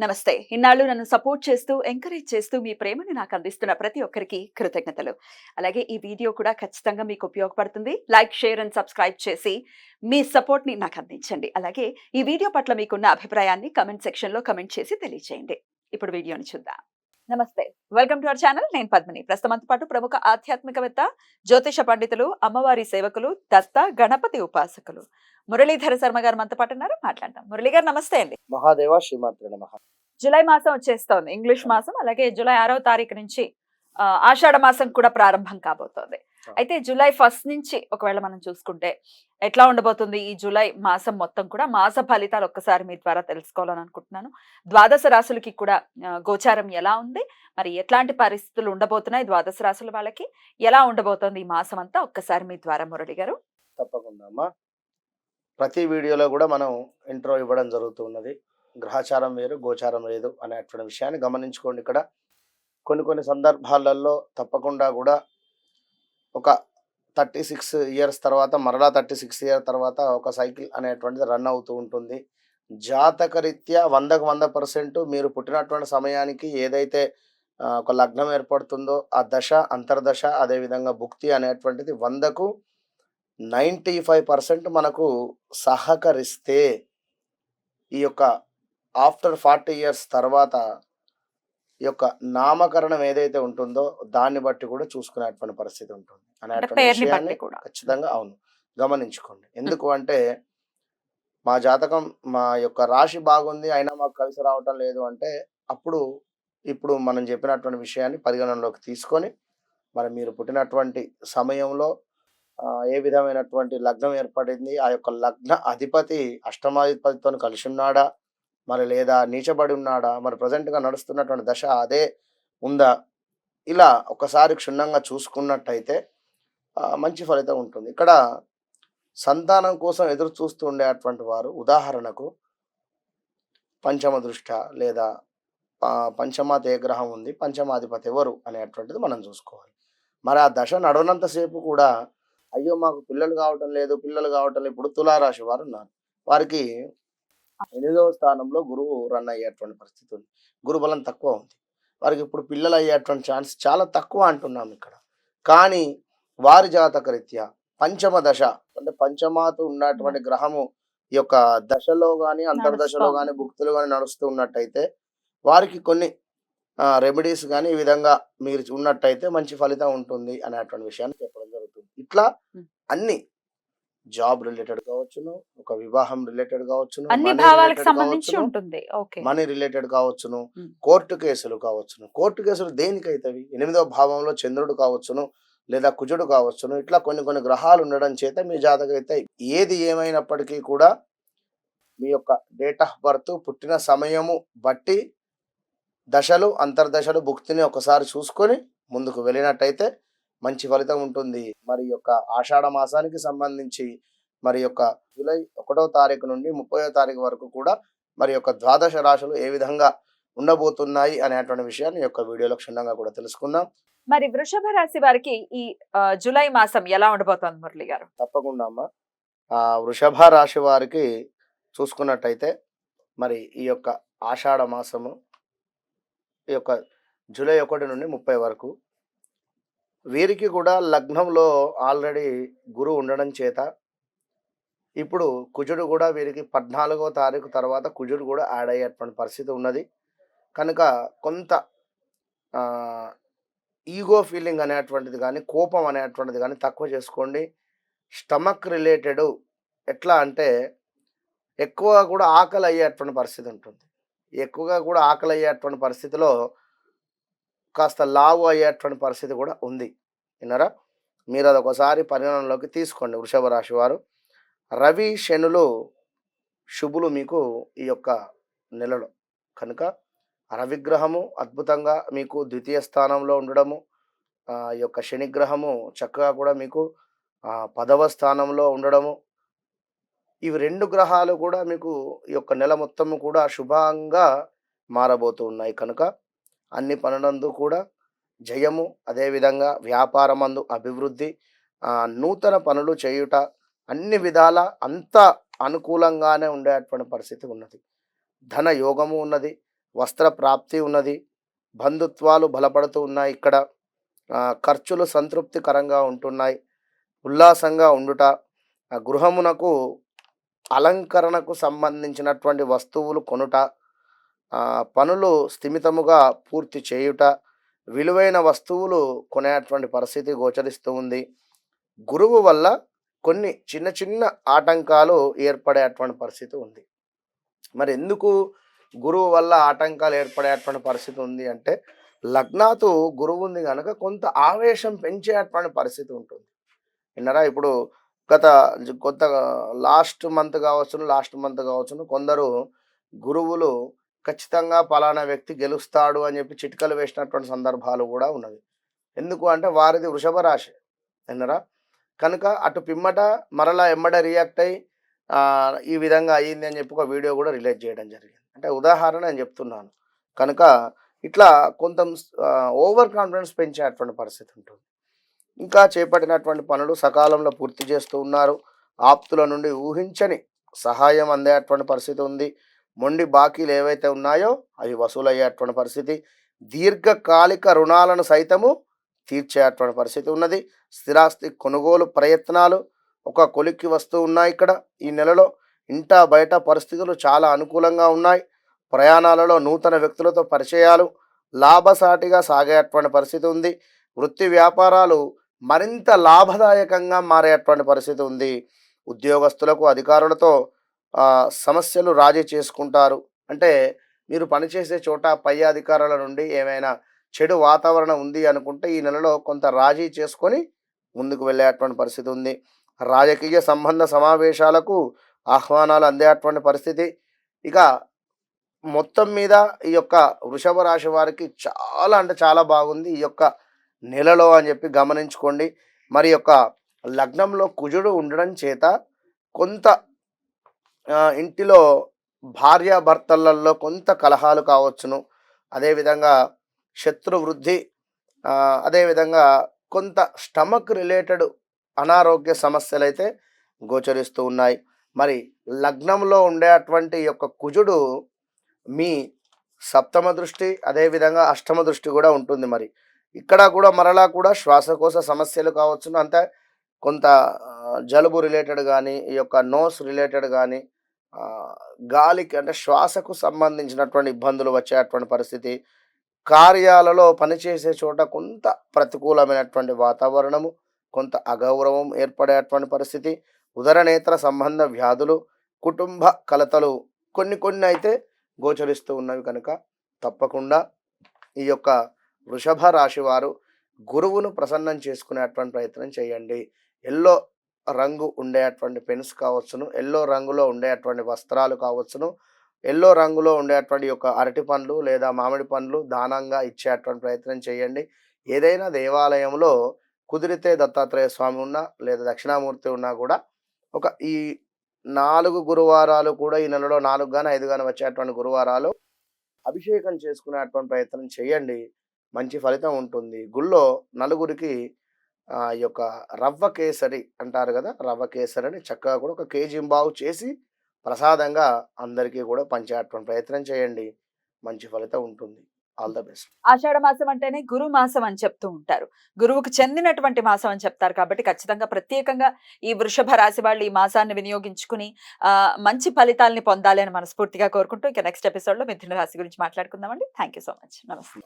నమస్తే. ఇన్నాళ్ళు నన్ను సపోర్ట్ చేస్తూ, ఎంకరేజ్ చేస్తూ మీ ప్రేమని నాకు అందిస్తున్న ప్రతి ఒక్కరికి కృతజ్ఞతలు. అలాగే ఈ వీడియో కూడా ఖచ్చితంగా మీకు ఉపయోగపడుతుంది. లైక్, షేర్ అండ్ సబ్స్క్రైబ్ చేసి మీ సపోర్ట్‌ని నాకు అందించండి. అలాగే ఈ వీడియో పట్ల మీకున్న అభిప్రాయాన్ని కామెంట్ సెక్షన్‌లో కామెంట్ చేసి తెలియజేయండి. ఇప్పుడు వీడియోని చూద్దాం. నమస్తే. Welcome to our channel. నేను పద్మిని. ప్రస్తుతం మనతో పాటు ప్రముఖ ఆధ్యాత్మికవేత్త, జ్యోతిష పండితులు, అమ్మవారి సేవకులు, దత్త గణపతి ఉపాసకులు మురళీధర శర్మ గారు మనతో పాటు ఉన్నారు. మాట్లాడదాం. మురళి గారు నమస్తే అండి. మహాదేవ శ్రీమాత్రే నమః. జులై మాసం వచ్చేస్తోంది. ఇంగ్లీష్ మాసం. అలాగే జులై 6వ తారీఖు నుంచి ఆషాఢ మాసం కూడా ప్రారంభం కాబోతోంది. అయితే జులై 1 నుంచి ఒకవేళ మనం చూసుకుంటే ఎట్లా ఉండబోతుంది ఈ జులై మాసం మొత్తం కూడా? మాస ఫలితాలు ఒక్కసారి మీ ద్వారా తెలుసుకోవాలని అనుకుంటున్నాను. ద్వాదశ రాశులకి కూడా గోచారం ఎలా ఉంది? మరి ఎట్లాంటి పరిస్థితులు ఉండబోతున్నాయి ద్వాదశ రాశుల వాళ్ళకి? ఎలా ఉండబోతోంది ఈ మాసం అంతా? ఒక్కసారి మీ ద్వారా మురళి గారు. తప్పకుండా అమ్మా. ప్రతి వీడియోలో కూడా మనం ఇంట్రో ఇవ్వడం జరుగుతున్నది. గ్రహచారం వేరు, గోచారం లేదు అనేటువంటి విషయాన్ని గమనించుకోండి. ఇక్కడ కొన్ని సందర్భాలలో తప్పకుండా కూడా ఒక 36 ఇయర్స్ తర్వాత మరలా 36 ఇయర్స్ తర్వాత ఒక సైకిల్ అనేటువంటిది రన్ అవుతూ ఉంటుంది. జాతకరీత్యా 100కు 100% మీరు పుట్టినటువంటి సమయానికి ఏదైతే ఒక లగ్నం ఏర్పడుతుందో ఆ దశ, అంతర్దశ, అదేవిధంగా భుక్తి అనేటువంటిది 100కు 95% మనకు సహకరిస్తే ఈ యొక్క ఆఫ్టర్ 40 ఇయర్స్ తర్వాత ఈ యొక్క నామకరణం ఏదైతే ఉంటుందో దాన్ని బట్టి కూడా చూసుకునేటువంటి పరిస్థితి ఉంటుంది అనేటువంటి విషయాన్ని ఖచ్చితంగా అవును గమనించుకోండి. ఎందుకు అంటే మా జాతకం మా యొక్క రాశి బాగుంది అయినా మాకు కలిసి రావటం లేదు అంటే అప్పుడు ఇప్పుడు మనం చెప్పినటువంటి విషయాన్ని పరిగణనలోకి తీసుకొని మరి మీరు పుట్టినటువంటి సమయంలో ఏ విధమైనటువంటి లగ్నం ఏర్పడింది, ఆ యొక్క లగ్న అధిపతి అష్టమాధిపతితో కలిసి ఉన్నాడా, మరి లేదా నీచబడి ఉన్నాడా, మరి ప్రజెంట్గా నడుస్తున్నటువంటి దశ అదే ఉందా, ఇలా ఒకసారి క్షుణ్ణంగా చూసుకున్నట్టయితే మంచి ఫలితం ఉంటుంది. ఇక్కడ సంతానం కోసం ఎదురు చూస్తూ ఉండేటువంటి వారు ఉదాహరణకు పంచమ దృష్ట లేదా పంచమాత ఏ గ్రహం ఉంది, పంచమాధిపతి ఎవరు అనేటువంటిది మనం చూసుకోవాలి. మరి ఆ దశ నడవనంతసేపు కూడా అయ్యో మాకు పిల్లలు కావటం లేదు, పిల్లలు కావటం లేదు. ఇప్పుడు తులారాశి వారు ఉన్నారు, వారికి 8వ స్థానంలో గురువు రన్ అయ్యేటువంటి పరిస్థితి ఉంది. గురుబలం తక్కువ ఉంది, వారికి ఇప్పుడు పిల్లలు అయ్యేటువంటి ఛాన్స్ చాలా తక్కువ అంటున్నాం ఇక్కడ. కానీ వారి జాతక రీత్యా పంచమ దశ అంటే పంచమాత ఉన్నటువంటి గ్రహము ఈ యొక్క దశలో కానీ అంతర్దశలో కానీ భుక్తులు కానీ నడుస్తూ ఉన్నట్టయితే వారికి కొన్ని రెమెడీస్ కానీ ఈ విధంగా మీరు ఉన్నట్టయితే మంచి ఫలితం ఉంటుంది అనేటువంటి విషయాన్ని చెప్పడం జరుగుతుంది. ఇట్లా అన్ని జాబ్ రిలేటెడ్ కావచ్చును, ఒక వివాహం రిలేటెడ్ కావచ్చును, మనీ రిలేటెడ్ కావచ్చును, కోర్టు కేసులు కావచ్చును. కోర్టు కేసులు దేనికైతవి? 8వ భావంలో చంద్రుడు కావచ్చును లేదా కుజుడు కావచ్చును. ఇట్లా కొన్ని గ్రహాలు ఉండడం చేత మీ జాతకం అయితే ఏది ఏమైనప్పటికీ కూడా మీ యొక్క డేట్ ఆఫ్ బర్త్, పుట్టిన సమయము బట్టి దశలు, అంతర్దశలు, భుక్తిని ఒకసారి చూసుకొని ముందుకు వెళ్ళినట్టయితే మంచి ఫలితం ఉంటుంది. మరి యొక్క ఆషాఢ మాసానికి సంబంధించి మరి యొక్క జూలై 1వ తారీఖు నుండి 30వ తారీఖు వరకు కూడా మరి యొక్క ద్వాదశ రాశులు ఏ విధంగా ఉండబోతున్నాయి అనేటువంటి విషయాన్ని యొక్క వీడియోలో క్షుణ్ణంగా కూడా తెలుసుకుందాం. మరి వృషభ రాశి వారికి ఈ జూలై మాసం ఎలా ఉండబోతోంది మురళి గారు? తప్పకుండా అమ్మా. వృషభ రాశి వారికి చూసుకున్నట్టయితే మరి ఈ యొక్క ఆషాఢ మాసము ఈ యొక్క జూలై 1 నుండి 30 వరకు వీరికి కూడా లగ్నంలో ఆల్రెడీ గురువు ఉండడం చేత ఇప్పుడు కుజుడు కూడా వీరికి 14వ తారీఖు తర్వాత కుజుడు కూడా యాడ్ అయ్యేటువంటి పరిస్థితి ఉన్నది. కనుక కొంత ఈగో ఫీలింగ్ అనేటువంటిది కానీ, కోపం అనేటువంటిది కానీ తక్కువ చేసుకోండి. స్టమక్ రిలేటెడ్ ఎట్లా అంటే ఎక్కువగా కూడా ఆకలి అయ్యేటువంటి పరిస్థితి ఉంటుంది. ఎక్కువగా కూడా ఆకలి అయ్యేటువంటి పరిస్థితిలో కాస్త లావు అయ్యేటువంటి పరిస్థితి కూడా ఉంది. విన్నారా? మీరు అది ఒకసారి పరిగణనలోకి తీసుకోండి. వృషభ రాశి వారు రవి శనులు శుభులు మీకు ఈ యొక్క నెలలో కనుక రవిగ్రహము అద్భుతంగా మీకు ద్వితీయ స్థానంలో ఉండడము, ఈ యొక్క శనిగ్రహము చక్కగా కూడా మీకు 10వ స్థానంలో ఉండడము, ఇవి 2 గ్రహాలు కూడా మీకు ఈ యొక్క నెల మొత్తము కూడా శుభంగా మారబోతూ ఉన్నాయి. కనుక అన్ని పనులందు కూడా జయము, అదేవిధంగా వ్యాపారమందు అభివృద్ధి, నూతన పనులు చేయుట, అన్ని విధాల అంత అనుకూలంగానే ఉండేటువంటి పరిస్థితి ఉన్నది. ధన యోగము ఉన్నది, వస్త్ర ప్రాప్తి ఉన్నది. బంధుత్వాలు బలపడుతూ ఉన్నాయి ఇక్కడ. ఖర్చులు సంతృప్తికరంగా ఉంటున్నాయి. ఉల్లాసంగా ఉండుట, గృహమునకు అలంకరణకు సంబంధించినటువంటి వస్తువులు కొనుట, పనులు స్థిమితముగా పూర్తి చేయుట, విలువైన వస్తువులు కొనేటువంటి పరిస్థితి గోచరిస్తూ ఉంది. గురువు వల్ల కొన్ని చిన్న చిన్న ఆటంకాలు ఏర్పడేటువంటి పరిస్థితి ఉంది. మరి ఎందుకు గురువు వల్ల ఆటంకాలు ఏర్పడేటువంటి పరిస్థితి ఉంది అంటే, లగ్నాతు గురువు ఉంది కనుక కొంత ఆవేశం పెంచేటువంటి పరిస్థితి ఉంటుంది. విన్నారా? ఇప్పుడు గత కొత్త లాస్ట్ మంత్ కావచ్చును కొందరు గురువులు ఖచ్చితంగా పలానా వ్యక్తి గెలుస్తాడు అని చెప్పి చిట్కలు వేసినటువంటి సందర్భాలు కూడా ఉన్నవి. ఎందుకు అంటే వారిది వృషభ రాశి. విన్నారా? కనుక అటు పిమ్మట మరలా ఎమ్మడ రియాక్ట్ అయ్యి ఈ విధంగా అయ్యింది అని చెప్పి ఒక వీడియో కూడా రిలీజ్ చేయడం జరిగింది. అంటే ఉదాహరణ నేను చెప్తున్నాను. కనుక ఇట్లా కొంత ఓవర్ కాన్ఫిడెన్స్ పెంచేటువంటి పరిస్థితి ఉంటుంది. ఇంకా చేపట్టినటువంటి పనులు సకాలంలో పూర్తి చేస్తూ ఉన్నారు. ఆప్తుల నుండి ఊహించని సహాయం అందేటువంటి పరిస్థితి ఉంది. మొండి బాకీలు ఏవైతే ఉన్నాయో అవి వసూలయ్యేటువంటి పరిస్థితి. దీర్ఘకాలిక రుణాలను సైతము తీర్చేటువంటి పరిస్థితి ఉన్నది. స్థిరాస్తి కొనుగోలు ప్రయత్నాలు ఒక కొలిక్కి వస్తూ ఉన్నాయి ఇక్కడ ఈ నెలలో. ఇంట బయట పరిస్థితులు చాలా అనుకూలంగా ఉన్నాయి. ప్రయాణాలలో నూతన వ్యక్తులతో పరిచయాలు లాభసాటిగా సాగేటువంటి పరిస్థితి ఉంది. వృత్తి వ్యాపారాలు మరింత లాభదాయకంగా మారేటువంటి పరిస్థితి ఉంది. ఉద్యోగస్తులకు అధికారులతో సమస్యలు రాజీ చేసుకుంటారు. అంటే మీరు పనిచేసే చోట పై అధికారుల నుండి ఏమైనా చెడు వాతావరణం ఉంది అనుకుంటే ఈ నెలలో కొంత రాజీ చేసుకొని ముందుకు వెళ్ళేటువంటి పరిస్థితి ఉంది. రాజకీయ సంబంధ సమావేశాలకు ఆహ్వానాలు అందేటువంటి పరిస్థితి. ఇక మొత్తం మీద ఈ యొక్క వృషభ రాశి వారికి చాలా అంటే చాలా బాగుంది ఈ యొక్క నెలలో అని చెప్పి గమనించుకోండి. మరి యొక్క లగ్నంలో కుజుడు ఉండడం చేత కొంత ఇంటిలో భార్యాభర్తలలో కొంత కలహాలు కావచ్చును. అదేవిధంగా శత్రు వృద్ధి, అదేవిధంగా కొంత స్టమక్ రిలేటెడ్ అనారోగ్య సమస్యలు అయితే గోచరిస్తూ ఉన్నాయి. మరి లగ్నంలో ఉండేటువంటి యొక్క కుజుడు మీ సప్తమ దృష్టి, అదేవిధంగా అష్టమ దృష్టి కూడా ఉంటుంది. మరి ఇక్కడ కూడా మరలా కూడా శ్వాసకోశ సమస్యలు కావచ్చును. అంటే కొంత జలుబు రిలేటెడ్ కానీ, ఈ యొక్క నోస్ రిలేటెడ్ కానీ, గాలికి అంటే శ్వాసకు సంబంధించినటువంటి ఇబ్బందులు వచ్చేటువంటి పరిస్థితి. కార్యాలలో పనిచేసే చోట కొంత ప్రతికూలమైనటువంటి వాతావరణము, కొంత అగౌరవం ఏర్పడేటువంటి పరిస్థితి. ఉదరనేత్ర సంబంధ వ్యాధులు, కుటుంబ కలతలు కొన్ని అయితే గోచరిస్తూ ఉన్నవి. కనుక తప్పకుండా ఈ యొక్క వృషభ రాశి వారు గురువును ప్రసన్నం చేసుకునేటువంటి ప్రయత్నం చేయండి. ఎల్లో రంగు ఉండేటువంటి పెన్స్ కావచ్చును, ఎల్లో రంగులో ఉండేటువంటి వస్త్రాలు కావచ్చును, ఎల్లో రంగులో ఉండేటువంటి యొక్క అరటి పండ్లు లేదా మామిడి పండ్లు దానంగా ఇచ్చేటువంటి ప్రయత్నం చేయండి. ఏదైనా దేవాలయంలో కుదిరితే దత్తాత్రేయ స్వామి ఉన్నా లేదా దక్షిణామూర్తి ఉన్నా కూడా ఒక ఈ 4 గురువారాలు కూడా ఈ నెలలో 4 గాని 5 గాని వచ్చేటువంటి గురువారాలు అభిషేకం చేసుకునేటువంటి ప్రయత్నం చేయండి. మంచి ఫలితం ఉంటుంది. గుళ్ళో నలుగురికి ఈ యొక్క రవ్వ కేసరి అంటారు కదా, రవ్వ కేసరిని చక్కగా కూడా 1 కేజీ చేసి ప్రసాదంగా అందరికీ కూడా పంచేటువంటి ప్రయత్నం చేయండి. మంచి ఫలితం ఉంటుంది. All the best. ఆషాఢ మాసం అంటేనే గురు మాసం అని చెప్తూ ఉంటారు. గురువుకు చెందినటువంటి మాసం అని చెప్తారు. కాబట్టి ఖచ్చితంగా ప్రత్యేకంగా ఈ వృషభ రాశి వాళ్ళు ఈ మాసాన్ని వినియోగించుకుని మంచి ఫలితాలని పొందాలి అని మనస్ఫూర్తిగా కోరుకుంటూ ఇక నెక్స్ట్ ఎపిసోడ్ లో మిథున రాశి గురించి మాట్లాడుకుందామండి. Thank you so much. నమస్తే.